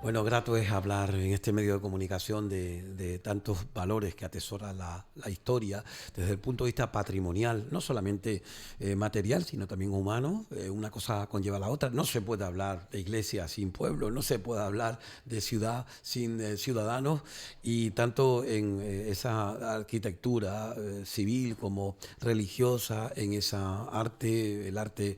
Bueno, grato es hablar en este medio de comunicación de tantos valores que atesora la historia desde el punto de vista patrimonial, no solamente material, sino también humano. Una cosa conlleva a la otra. No se puede hablar de iglesia sin pueblo, no se puede hablar de ciudad sin ciudadanos, y tanto en esa arquitectura civil como religiosa, en esa arte, el arte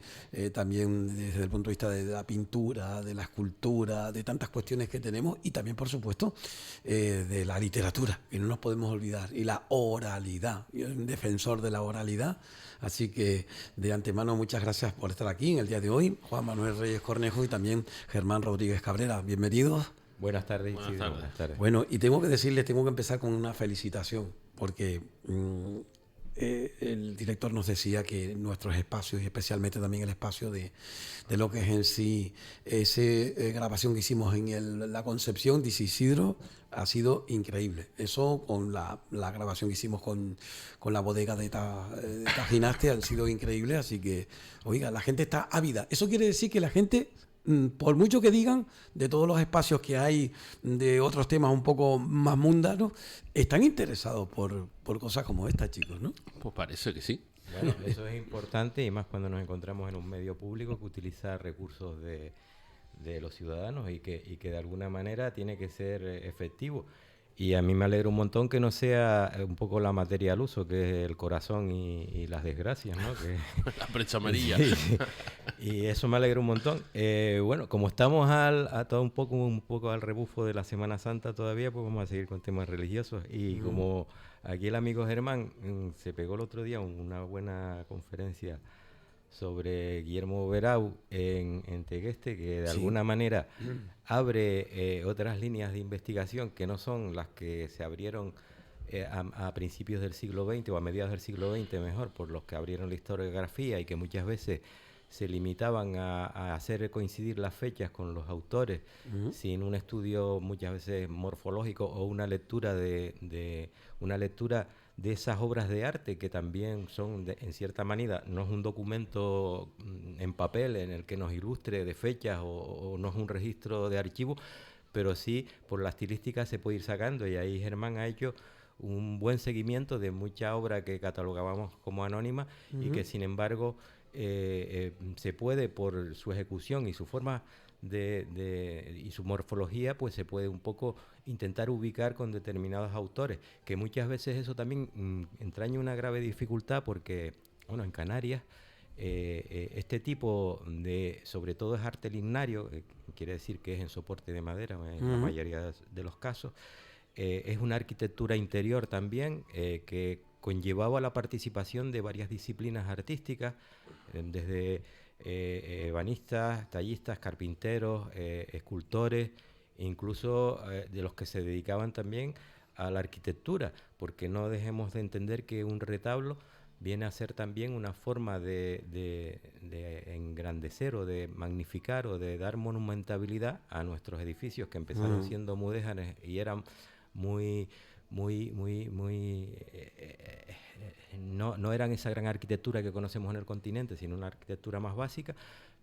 también desde el punto de vista de la pintura, de la escultura, de tantas cuestiones que tenemos, y también, por supuesto, de la literatura, que no nos podemos olvidar, y la oralidad. Yo soy un defensor de la oralidad, así que de antemano muchas gracias por estar aquí en el día de hoy. Juan Manuel Reyes Cornejo y también Germán Rodríguez Cabrera, bienvenidos. Buenas tardes, Buenas Isidro. tardes. Buenas tardes. Bueno, y tengo que decirles, tengo que empezar con una felicitación, porque el director nos decía que nuestros espacios, y especialmente también el espacio de lo que es en sí esa grabación que hicimos en la Concepción de Isidro, ha sido increíble. Eso con la grabación que hicimos con la bodega de Tajinaste han sido increíbles, así que, oiga, la gente está ávida. Eso quiere decir que la gente, por mucho que digan de todos los espacios que hay de otros temas un poco más mundanos, están interesados por cosas como esta, chicos, ¿no? Pues parece que sí. Bueno, eso es importante y más cuando nos encontramos en un medio público que utiliza recursos de los ciudadanos y que de alguna manera tiene que ser efectivo. Y a mí me alegra un montón que no sea un poco la materia al uso, que es el corazón y las desgracias, ¿no? La prensa amarilla. Sí, sí. Y eso me alegra un montón. Bueno, como estamos a todo un poco al rebufo de la Semana Santa todavía, pues vamos a seguir con temas religiosos. Y como aquí el amigo Germán se pegó el otro día una buena conferencia sobre Guillermo Verau en Tegueste, que de Sí. alguna manera abre otras líneas de investigación que no son las que se abrieron a principios del siglo XX o a mediados del siglo XX, mejor, por los que abrieron la historiografía y que muchas veces se limitaban a hacer coincidir las fechas con los autores sin un estudio muchas veces morfológico o una lectura de esas obras de arte que también son en cierta manera, no es un documento en papel en el que nos ilustre de fechas o no es un registro de archivo, pero sí por la estilística se puede ir sacando, y ahí Germán ha hecho un buen seguimiento de mucha obra que catalogábamos como anónima y que sin embargo se puede, por su ejecución y su forma y su morfología, pues se puede un poco intentar ubicar con determinados autores, que muchas veces eso también entraña una grave dificultad porque, bueno, en Canarias este tipo de, sobre todo es arte lignario, quiere decir que es en soporte de madera en la mayoría de los casos, es una arquitectura interior también que conllevaba la participación de varias disciplinas artísticas, desde ebanistas, tallistas, carpinteros, escultores, e incluso de los que se dedicaban también a la arquitectura, porque no dejemos de entender que un retablo viene a ser también una forma de engrandecer o de magnificar o de dar monumentabilidad a nuestros edificios, que empezaron siendo mudéjares y eran muy no eran esa gran arquitectura que conocemos en el continente, sino una arquitectura más básica,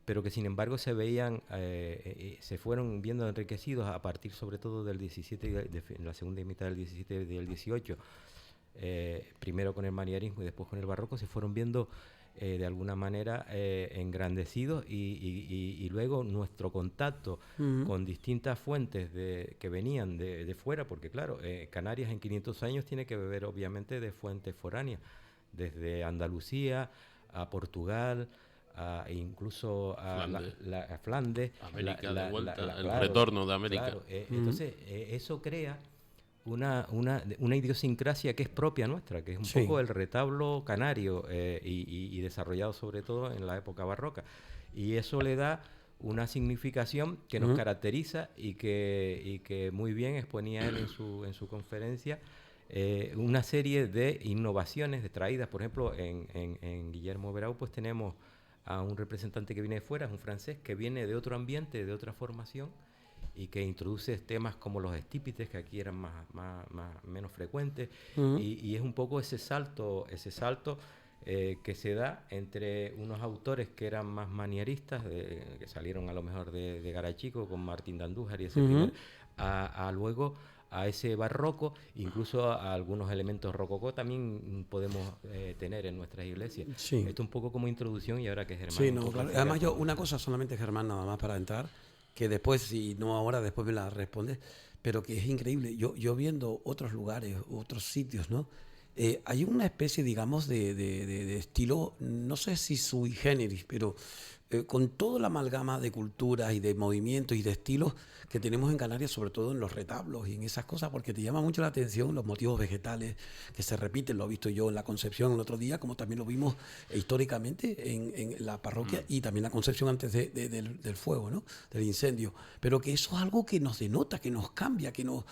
pero que sin embargo se veían, se fueron viendo enriquecidos a partir sobre todo del 17 y de la segunda mitad del 17 y del 18, primero con el manierismo y después con el barroco, se fueron viendo de alguna manera engrandecidos y luego nuestro contacto con distintas fuentes que venían de fuera, porque claro, Canarias en 500 años tiene que beber obviamente de fuentes foráneas, desde Andalucía a Portugal, incluso a Flandes, América de vuelta, el claro, retorno de América. claro, entonces eso crea una idiosincrasia que es propia nuestra, que es un Sí. poco el retablo canario y desarrollado sobre todo en la época barroca. Y eso le da una significación que nos caracteriza y que muy bien exponía él en su conferencia, una serie de innovaciones traídas. Por ejemplo, en Guillermo Verau pues tenemos a un representante que viene de fuera, es un francés que viene de otro ambiente, de otra formación, y que introduce temas como los estípites, que aquí eran menos frecuentes, y es un poco ese salto que se da entre unos autores que eran más manieristas, que salieron a lo mejor de Garachico con Martín de Andújar y ese primer, luego a ese barroco, incluso a algunos elementos rococó también podemos tener en nuestras iglesias. Sí. Esto un poco como introducción y ahora que Germán... Sí, no, claro. Además yo, una cosa solamente, Germán, nada más para entrar, que después, si no ahora, después me la respondes, pero que es increíble. Yo viendo otros lugares, otros sitios, ¿no? Hay una especie, digamos, de estilo, no sé si sui generis, pero con toda la amalgama de culturas y de movimientos y de estilos que tenemos en Canarias, sobre todo en los retablos y en esas cosas, porque te llama mucho la atención los motivos vegetales que se repiten. Lo he visto yo en la Concepción el otro día, como también lo vimos históricamente en la parroquia, y también la Concepción antes del fuego, ¿no? Del incendio. Pero que eso es algo que nos denota, que nos cambia, que nos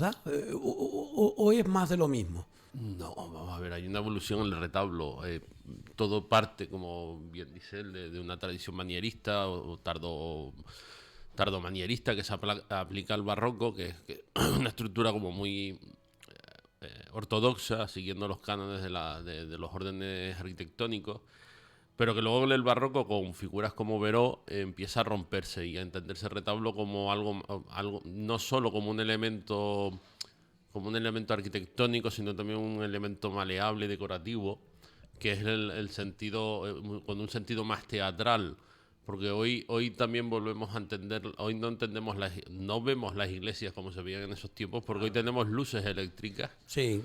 da, o es más de lo mismo. No, vamos a ver, hay una evolución en el retablo. Todo parte, como bien dice él, de una tradición manierista o tardomanierista que se aplica al barroco, que es una estructura como muy ortodoxa, siguiendo los cánones de los órdenes arquitectónicos, pero que luego el barroco, con figuras como Veró, empieza a romperse y a entenderse el retablo como algo no solo como un elemento arquitectónico, sino también un elemento maleable y decorativo, que es el sentido, con un sentido más teatral, porque hoy también volvemos a entender, hoy no vemos las iglesias como se veían en esos tiempos, porque hoy tenemos luces eléctricas. Sí.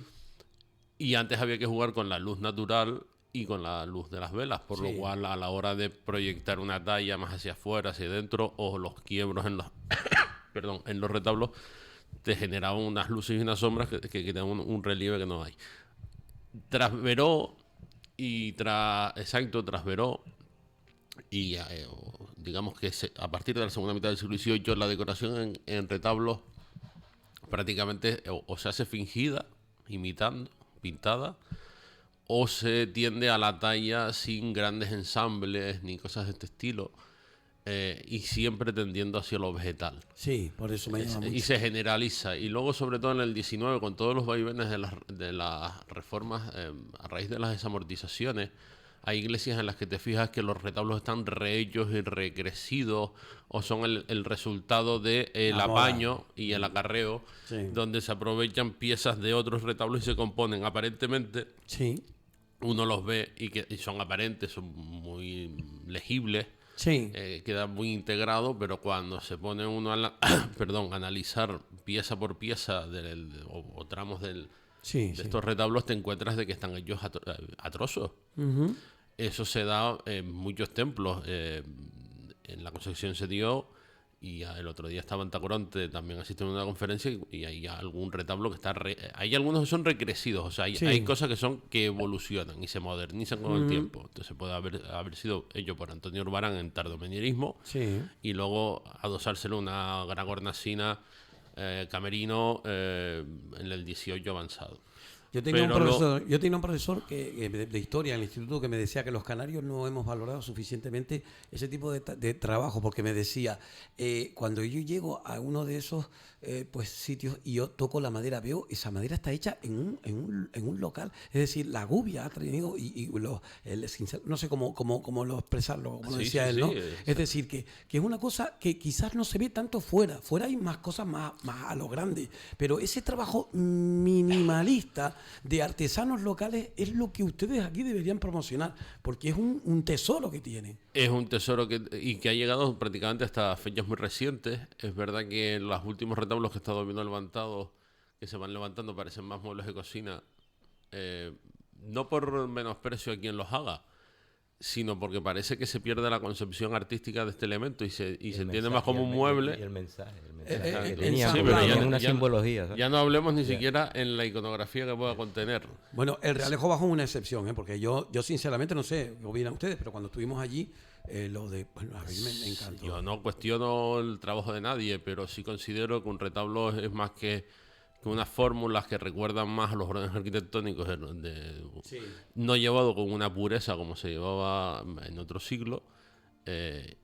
Y antes había que jugar con la luz natural y con la luz de las velas, por lo cual a la hora de proyectar una talla más hacia afuera, hacia adentro, o los quiebros en los en los retablos, te generaban unas luces y unas sombras que dan un relieve que no hay. Tras Veró y digamos que a partir de la segunda mitad del siglo XVIII, la decoración en retablos prácticamente o se hace fingida, imitando, pintada, o se tiende a la talla sin grandes ensambles ni cosas de este estilo. Y siempre tendiendo hacia lo vegetal. Sí, por eso me llama mucho. Y se generaliza. Y luego, sobre todo en el 19, con todos los vaivenes de las reformas, a raíz de las desamortizaciones, hay iglesias en las que te fijas que los retablos están rehechos y recrecidos, o son el resultado del apaño y el acarreo, donde se aprovechan piezas de otros retablos y se componen. Aparentemente, uno los ve y son aparentes, son muy legibles. Queda muy integrado, pero cuando se pone uno a analizar pieza por pieza o tramos de estos retablos, te encuentras de que están hechos a trozos. Eso se da en muchos templos. En la Concepción se dio, y el otro día estaba en Tacoronte también asistiendo a una conferencia, y hay algún retablo que está hay algunos que son recrecidos, o sea, hay cosas que evolucionan y se modernizan con el tiempo. Entonces puede haber sido hecho por Antonio Urbarán en tardomanierismo, y luego adosárselo una gran hornacina camerino en el 18 avanzado. Yo tenía un profesor de historia en el instituto que me decía que los canarios no hemos valorado suficientemente ese tipo de trabajo, porque me decía, cuando yo llego a uno de esos sitios y yo toco la madera, veo esa madera está hecha en un local, es decir, la gubia ha traído el cincel, no sé cómo lo expresarlo, como decía él, ¿no? Es decir, que es una cosa que quizás no se ve tanto fuera hay más cosas más a lo grande, pero ese trabajo minimalista de artesanos locales es lo que ustedes aquí deberían promocionar, porque es un tesoro que tienen. Es un tesoro que ha llegado prácticamente hasta fechas muy recientes. Es verdad que los últimos retablos que he estado viendo levantados, que se van levantando, parecen más muebles de cocina, no por menosprecio a quien los haga, sino porque parece que se pierde la concepción artística de este elemento y se entiende más como un mueble. Y el mensaje que tenía una simbología, ¿sabes? Ya no hablemos ni siquiera en la iconografía que pueda contener. Bueno, el Realejo Bajo es una excepción, porque yo sinceramente no sé qué opinan ustedes, pero cuando estuvimos allí, a mí me encantó. Yo no cuestiono el trabajo de nadie, pero sí considero que un retablo es más que unas fórmulas que recuerdan más a los órdenes arquitectónicos no llevado con una pureza como se llevaba en otro siglo,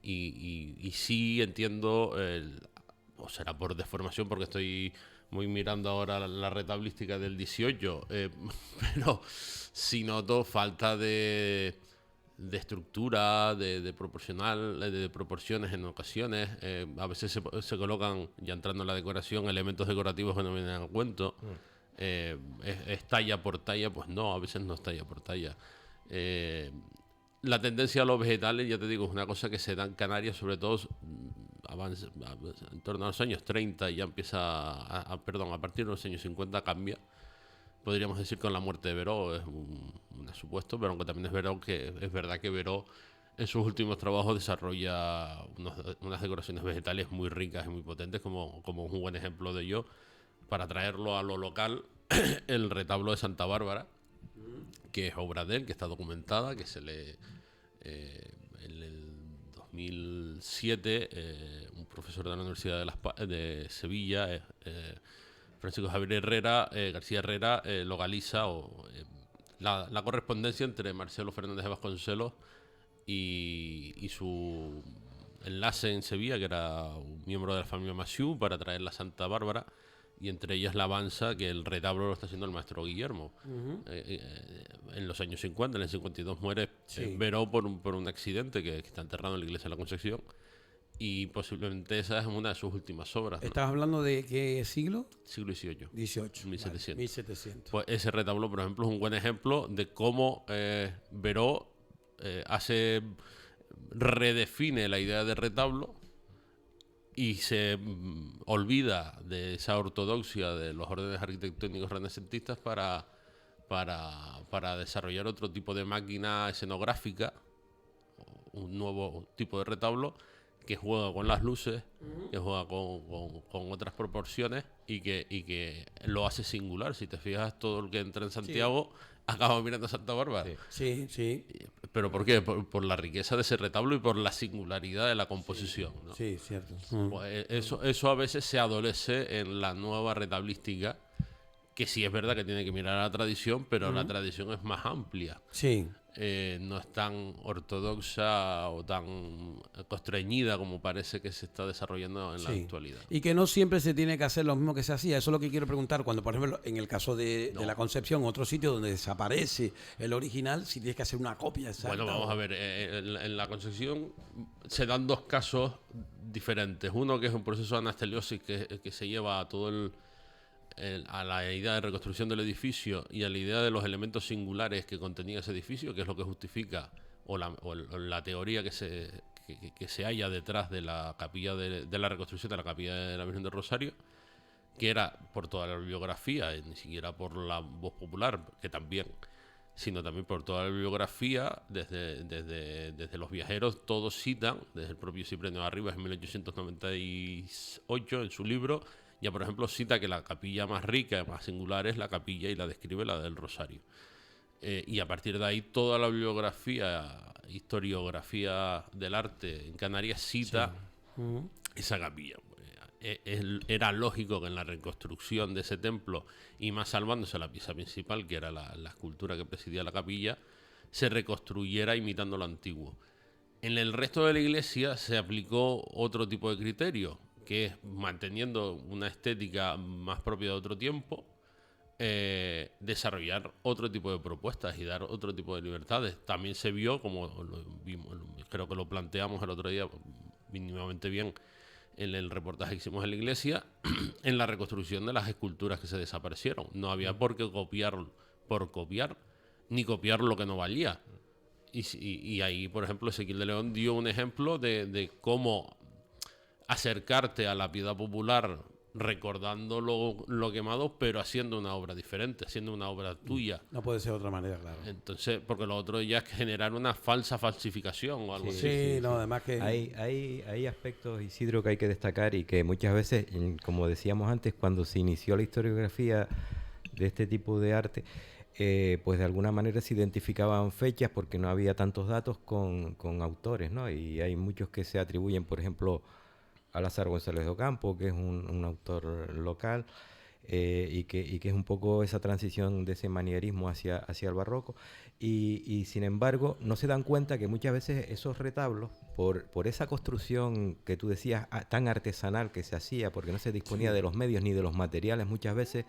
y sí entiendo, o será por deformación porque estoy voy mirando ahora la retablística del 18, pero sí noto falta de estructura, de proporcional, de proporciones en ocasiones. A veces se colocan, ya entrando en la decoración, elementos decorativos que no vienen al cuento. ¿Es talla por talla? Pues no, a veces no es talla por talla. La tendencia a los vegetales, ya te digo, es una cosa que se da en Canarias, sobre todo en torno a los años 30, ya empieza, a partir de los años 50 cambia. Podríamos decir con la muerte de Veró, es un supuesto, pero aunque también es verdad que Veró en sus últimos trabajos desarrolla unas decoraciones vegetales muy ricas y muy potentes, como un buen ejemplo de ello, para traerlo a lo local, el retablo de Santa Bárbara, que es obra de él, que está documentada, que se le... en el 2007, un profesor de la Universidad de Sevilla, Francisco Javier Herrera, García Herrera, localiza la correspondencia entre Marcelo Fernández de Vasconcelos y su enlace en Sevilla, que era un miembro de la familia Massieu, para traer la Santa Bárbara, y entre ellas la avanza, que el retablo lo está haciendo el maestro Guillermo. En los años 50, en el 52 muere Veró por un accidente que está enterrado en la iglesia de la Concepción, y posiblemente esa es una de sus últimas obras, ¿no? ¿Estás hablando de qué siglo? Siglo XVIII. 18. 1700. Vale, 1700. Pues ese retablo, por ejemplo, es un buen ejemplo de cómo Veró redefine la idea de retablo y se olvida de esa ortodoxia de los órdenes arquitectónicos renacentistas para desarrollar otro tipo de máquina escenográfica, un nuevo tipo de retablo que juega con las luces, que juega con otras proporciones y que lo hace singular. Si te fijas, todo el que entra en Santiago acaba mirando a Santa Bárbara. Sí, sí. ¿Pero por qué? Por la riqueza de ese retablo y por la singularidad de la composición, ¿no? Sí, cierto. Pues eso a veces se adolece en la nueva retablística, que sí es verdad que tiene que mirar a la tradición, pero la tradición es más amplia. Sí. No es tan ortodoxa o tan constreñida como parece que se está desarrollando en la actualidad. Y que no siempre se tiene que hacer lo mismo que se hacía. Eso es lo que quiero preguntar. Cuando, por ejemplo, en el caso de la Concepción, otro sitio donde desaparece el original, si tienes que hacer una copia exacta. Bueno, vamos a ver. En la Concepción se dan dos casos diferentes. Uno que es un proceso de anasteliosis que se lleva a todo a la idea de reconstrucción del edificio y a la idea de los elementos singulares que contenía ese edificio, que es lo que justifica o la teoría que se halla detrás de la capilla de la reconstrucción de la capilla de la Virgen del Rosario, que era por toda la bibliografía, ni siquiera por la voz popular, que también, sino también por toda la bibliografía, desde los viajeros, todos citan, desde el propio Cipriano de Arribas en 1898 en su libro, ya por ejemplo cita que la capilla más rica, más singular es la capilla, y la describe la del Rosario. Y a partir de ahí toda la bibliografía, historiografía del arte en Canarias cita esa capilla. Era lógico que en la reconstrucción de ese templo, y más salvándose la pieza principal, que era la escultura que presidía la capilla, se reconstruyera imitando lo antiguo. En el resto de la iglesia se aplicó otro tipo de criterio, que es, manteniendo una estética más propia de otro tiempo, desarrollar otro tipo de propuestas y dar otro tipo de libertades. También se vio, como creo que lo planteamos el otro día mínimamente bien en el reportaje que hicimos en la iglesia, en la reconstrucción de las esculturas que se desaparecieron. No había por qué copiar por copiar, ni copiar lo que no valía. Y ahí, por ejemplo, Ezequiel de León dio un ejemplo de cómo acercarte a la piedad popular recordando lo quemado, pero haciendo una obra diferente, haciendo una obra tuya. No puede ser de otra manera, claro. Entonces, porque lo otro ya es generar una falsificación o algo así. Sí, no, además que... Hay aspectos, Isidro, que hay que destacar y que muchas veces, como decíamos antes, cuando se inició la historiografía de este tipo de arte, pues de alguna manera se identificaban fechas porque no había tantos datos con autores, ¿no? Y hay muchos que se atribuyen, por ejemplo, a Lázaro González de Ocampo, que es un autor local, y que es un poco esa transición de ese manierismo hacia el barroco. Y sin embargo, no se dan cuenta que muchas veces esos retablos, por esa construcción que tú decías tan artesanal que se hacía, porque no se disponía de los medios ni de los materiales, muchas veces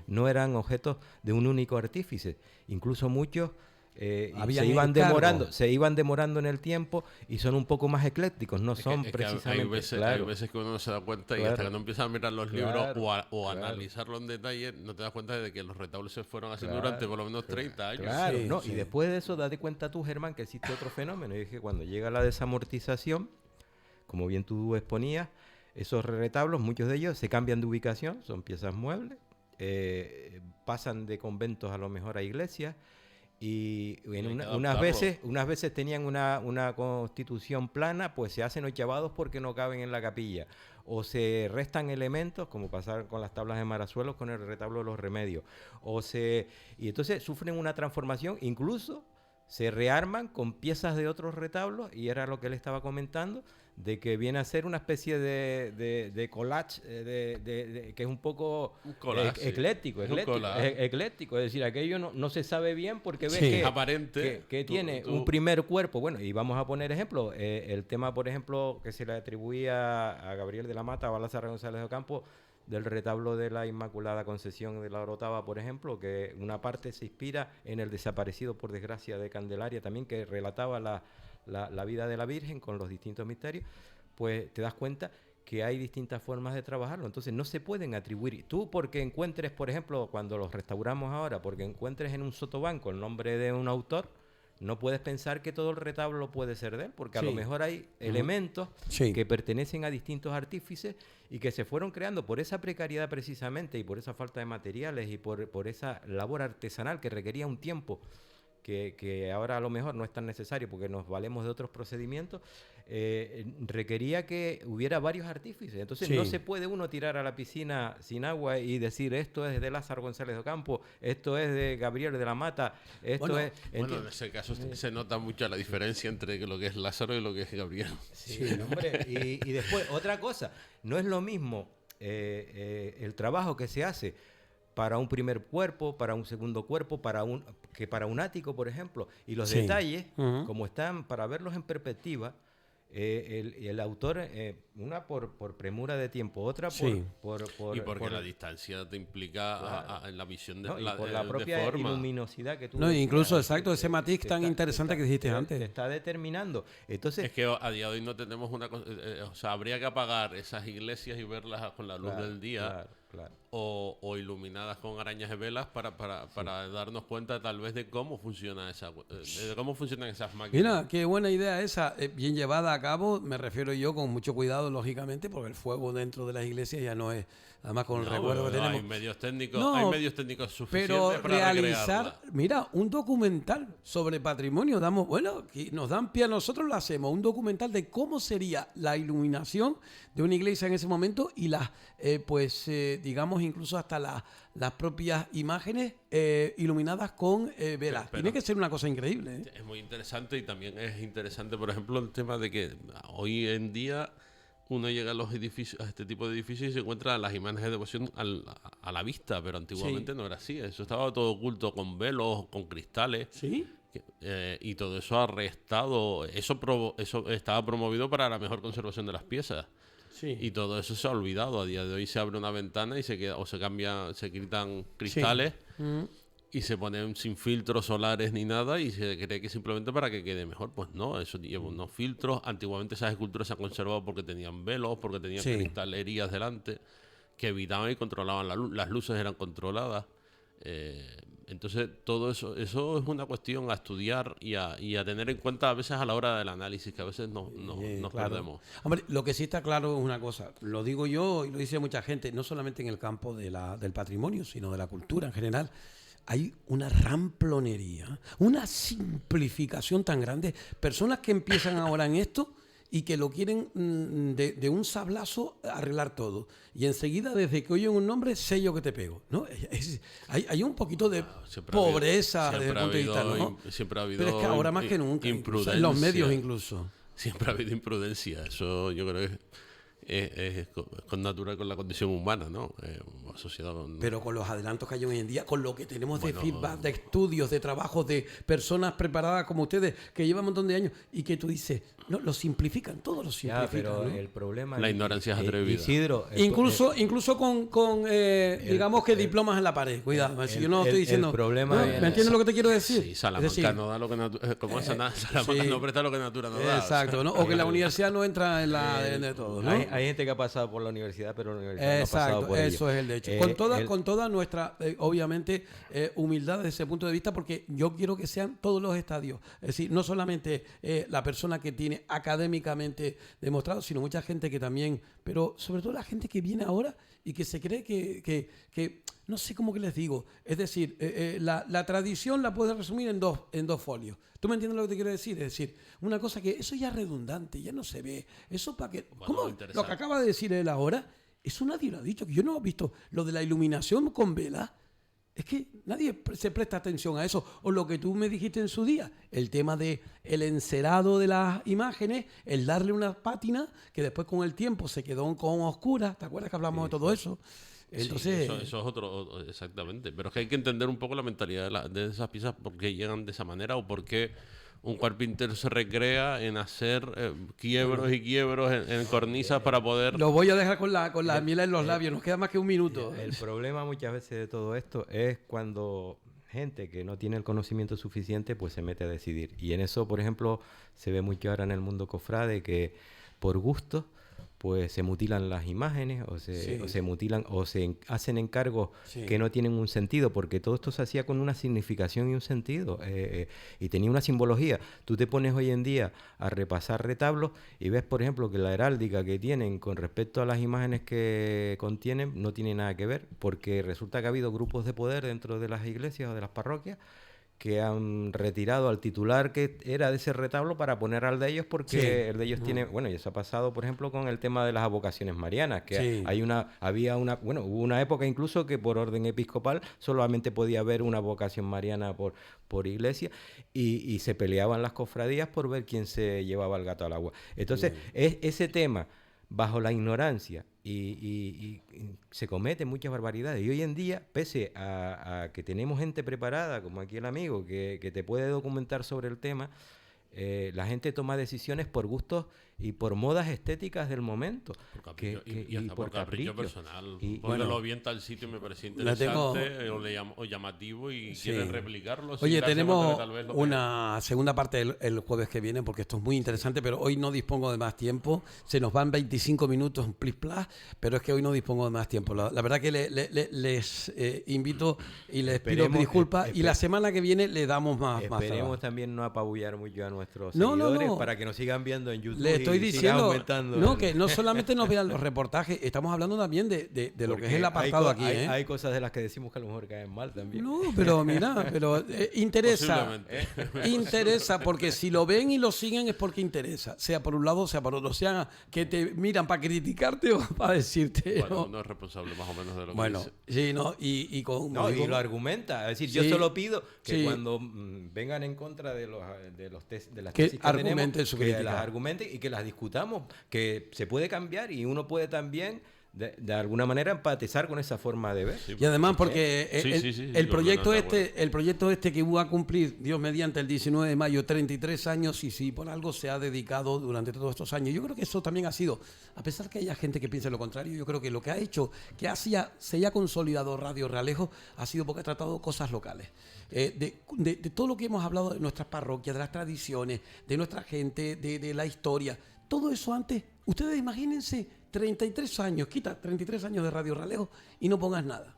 no eran objetos de un único artífice. Incluso muchos se iban demorando en el tiempo y son un poco más eclécticos, no son precisamente... Hay veces que uno no se da cuenta y hasta que no empieza a mirar los libros o analizarlo en detalle, no te das cuenta de que los retablos se fueron haciendo durante por lo menos 30 años. Claro, ¿no? Y después de eso, date cuenta tú, Germán, que existe otro fenómeno, y es que cuando llega la desamortización, como bien tú exponías, esos retablos, muchos de ellos se cambian de ubicación, son piezas muebles, pasan de conventos a lo mejor a iglesias, y unas veces tenían una constitución plana, pues se hacen ochavados porque no caben en la capilla, o se restan elementos, como pasar con las tablas de Marazuelos con el retablo de los Remedios, y entonces sufren una transformación, incluso se rearman con piezas de otros retablos, y era lo que él estaba comentando, de que viene a ser una especie de collage, que es un poco ecléctico, es decir, aquello no se sabe bien porque ves que, aparente, que tiene un primer cuerpo. Bueno, y vamos a poner ejemplo, el tema, por ejemplo, que se le atribuía a Gabriel de la Mata, a Balázar González de Ocampo, del retablo de la Inmaculada Concepción de la Orotava, por ejemplo, que una parte se inspira en el desaparecido, por desgracia, de Candelaria, también, que relataba la vida de la Virgen con los distintos misterios. Pues te das cuenta que hay distintas formas de trabajarlo, entonces no se pueden atribuir. Tú, porque encuentres, por ejemplo, cuando los restauramos ahora, porque encuentres en un sotobanco el nombre de un autor, no puedes pensar que todo el retablo puede ser de él, porque a lo mejor hay elementos que pertenecen a distintos artífices y que se fueron creando por esa precariedad precisamente, y por esa falta de materiales, y por esa labor artesanal que requería un tiempo que ahora a lo mejor no es tan necesario porque nos valemos de otros procedimientos, requería que hubiera varios artífices. Entonces no se puede uno tirar a la piscina sin agua y decir esto es de Lázaro González de Ocampo, esto es de Gabriel de la Mata, esto es... Bueno, en ese caso se nota mucho la diferencia entre lo que es Lázaro y lo que es Gabriel. Sí, hombre. Y después, otra cosa, no es lo mismo el trabajo que se hace para un primer cuerpo, para un segundo cuerpo, que para un ático, por ejemplo. Y los detalles, como están, para verlos en perspectiva, el autor, una por premura de tiempo, otra por y porque la distancia te implica en la visión de por la propia luminosidad que tú... No, incluso, exacto, ese matiz tan interesante que dijiste antes. Te está determinando. Entonces, es que a día de hoy no tenemos una cosa... o sea, habría que apagar esas iglesias y verlas con la luz del día. Claro. O iluminadas con arañas de velas para darnos cuenta tal vez de cómo funciona de cómo funcionan esas máquinas. Mira, qué buena idea esa, bien llevada a cabo, me refiero yo con mucho cuidado, lógicamente, porque el fuego dentro de las iglesias ya no es, además con el recuerdo que tenemos. Hay medios técnicos suficientes pero para realizar, mira, un documental sobre patrimonio, nos dan pie a nosotros, lo hacemos, un documental de cómo sería la iluminación de una iglesia en ese momento y las, digamos, incluso hasta las propias imágenes iluminadas con velas. Tiene que ser una cosa increíble. Es muy interesante, y también es interesante, por ejemplo, el tema de que hoy en día uno llega a los edificios, a este tipo de edificios, y se encuentra las imágenes de devoción a la vista, pero antiguamente no era así. Eso estaba todo oculto con velos, con cristales. ¿Sí? Y todo eso ha restado. Eso estaba promovido para la mejor conservación de las piezas. Sí. Y todo eso se ha olvidado. A día de hoy se abre una ventana y se quitan cristales y se ponen sin filtros solares ni nada, y se cree que simplemente para que quede mejor. Pues no, eso lleva unos filtros. Antiguamente esas esculturas se han conservado porque tenían velos, porque tenían cristalerías delante que evitaban y controlaban la luz. Las luces eran controladas. Entonces todo eso es una cuestión a estudiar y a tener en cuenta a veces a la hora del análisis, que a veces nos perdemos. Hombre, lo que sí está claro es una cosa, lo digo yo y lo dice mucha gente, no solamente en el campo del patrimonio, sino de la cultura en general. Hay una ramplonería, una simplificación tan grande. Personas que empiezan ahora en esto y que lo quieren de un sablazo arreglar todo. Y enseguida, desde que oyen un nombre, sé yo que te pego, ¿no? Hay un poquito de pobreza desde el punto de vista, ¿no? Siempre ha habido. Pero es que ahora más que nunca, imprudencia. En los medios incluso. Siempre ha habido imprudencia. Eso yo creo que es con natural con la condición humana, ¿no? O sociedad. Pero con los adelantos que hay hoy en día, con lo que tenemos de Bueno, feedback, de estudios, de trabajos, de personas preparadas como ustedes, que llevan un montón de años, y que tú dices, no, lo simplifican, todo lo Ya, simplifican. pero ¿no? el problema... La ignorancia es atrevida. Isidro... Incluso con digamos que diplomas en la pared. Cuidado, si yo no estoy diciendo... El problema ¿no? es- ¿Me entiendes lo que te quiero decir? Sí, Salamanca Es decir, no da lo que como Salamanca sí. no presta lo que Natura no da. Exacto, ¿no? O que la universidad no entra en la de todo, ¿no? Hay gente que ha pasado por la universidad, pero la universidad no ha pasado Exacto, por ello. eso es el hecho. Con toda nuestra, obviamente, humildad desde ese punto de vista, porque yo quiero que sean todos los estadios. Es decir, no solamente la persona que tiene académicamente demostrado, sino mucha gente que también, pero sobre todo la gente que viene ahora y que se cree que no sé cómo que les digo. Es decir, la tradición la puedes resumir en dos folios. ¿Tú me entiendes lo que te quiero decir? Es decir, una cosa que eso ya es redundante, ya no se ve. Eso para que... Bueno, ¿Cómo? interesante. Lo que acaba de decir él ahora, eso nadie lo ha dicho. Que yo no he visto lo de la iluminación con vela. Es que nadie se presta atención a eso. O lo que tú me dijiste en su día, el tema de el encerado de las imágenes, el darle una pátina que después con el tiempo se quedó con oscura. ¿Te acuerdas que hablamos de todo eso? Entonces, Sí, eso es otro, exactamente. Pero es que hay que entender un poco la mentalidad de esas piezas, por qué llegan de esa manera o por qué un carpintero se recrea en hacer quiebros y quiebros en cornisas para poder... lo voy a dejar con la miel en los labios. Nos queda más que un minuto. El problema muchas veces de todo esto es cuando gente que no tiene el conocimiento suficiente pues se mete a decidir. Y en eso, por ejemplo, se ve mucho ahora en el mundo cofrade que por gusto pues se mutilan las imágenes o se mutilan o se hacen encargos que no tienen un sentido, porque todo esto se hacía con una significación y un sentido y tenía una simbología. Tú te pones hoy en día a repasar retablos y ves, por ejemplo, que la heráldica que tienen con respecto a las imágenes que contienen no tiene nada que ver, porque resulta que ha habido grupos de poder dentro de las iglesias o de las parroquias que han retirado al titular que era de ese retablo para poner al de ellos porque el de ellos tiene... Bueno, y eso ha pasado, por ejemplo, con el tema de las avocaciones marianas, que hubo una época incluso que por orden episcopal solamente podía haber una vocación mariana por iglesia y se peleaban las cofradías por ver quién se llevaba el gato al agua. Entonces, ese tema, bajo la ignorancia, y se cometen muchas barbaridades. Y hoy en día, pese a que tenemos gente preparada, como aquí el amigo, que te puede documentar sobre el tema, la gente toma decisiones por gustos y por modas estéticas del momento. Por capricho, y hasta por capricho personal. Porque lo vi en tal sitio y me pareció interesante o llamativo y quieren replicarlo. Oye, tenemos una segunda parte el jueves que viene porque esto es muy interesante, pero hoy no dispongo de más tiempo. Se nos van 25 minutos en plis plas, pero es que hoy no dispongo de más tiempo. La verdad que les invito y les pido disculpas y la semana que viene le damos más Esperemos también no apabullar mucho a nuestros seguidores para que nos sigan viendo en YouTube. Le estoy diciendo que no solamente nos vean los reportajes, estamos hablando también de lo que es el apartado aquí. Hay cosas de las que decimos que a lo mejor caen mal también. No, pero mira, interesa. Interesa, porque si lo ven y lo siguen es porque interesa. Sea por un lado, sea por otro. Sea que te miran para criticarte o para decirte. Bueno, uno es responsable más o menos de lo que dice. Sí, ¿no? Y lo argumenta. Es decir, yo solo pido que cuando vengan en contra de las tesis que tenemos, que las argumenten y que las discutamos, que se puede cambiar y uno puede también de alguna manera empatizar con esa forma de ver. Y además porque el proyecto que va a cumplir, Dios mediante, el 19 de mayo, 33 años, y si por algo se ha dedicado durante todos estos años. Yo creo que eso también ha sido, a pesar que haya gente que piense lo contrario, yo creo que lo que ha hecho que se haya consolidado Radio Realejo ha sido porque ha tratado cosas locales. De todo lo que hemos hablado de nuestras parroquias, de las tradiciones, de nuestra gente, de la historia, todo eso antes, ustedes imagínense 33 años, quita 33 años de Radio Realejo y no pongas nada.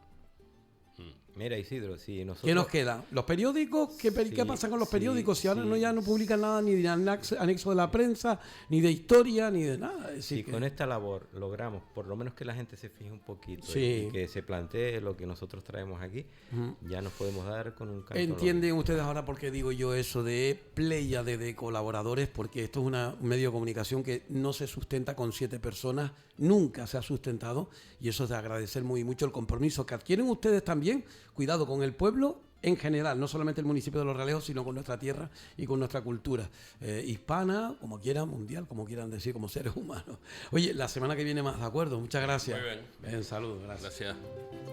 Mira, Isidro, si nosotros... ¿Qué nos queda? ¿Los periódicos? ¿Qué pasa con los periódicos? Si ahora ya no publican nada ni de anexo de la prensa, ni de historia, ni de nada. Si con esta labor logramos, por lo menos que la gente se fije un poquito y que se plantee lo que nosotros traemos aquí, ya nos podemos dar con un canto. ¿Entienden ustedes ahora por qué digo yo eso de pléyade de colaboradores? Porque esto es un medio de comunicación que no se sustenta con 7 personas, nunca se ha sustentado, y eso es de agradecer muy mucho el compromiso que adquieren ustedes también. Cuidado con el pueblo en general, no solamente el municipio de Los Realejos, sino con nuestra tierra y con nuestra cultura hispana, como quieran, mundial, como quieran decir, como seres humanos. Oye, la semana que viene más, ¿de acuerdo? Muchas gracias. Muy bien. Saludos, gracias. Gracias.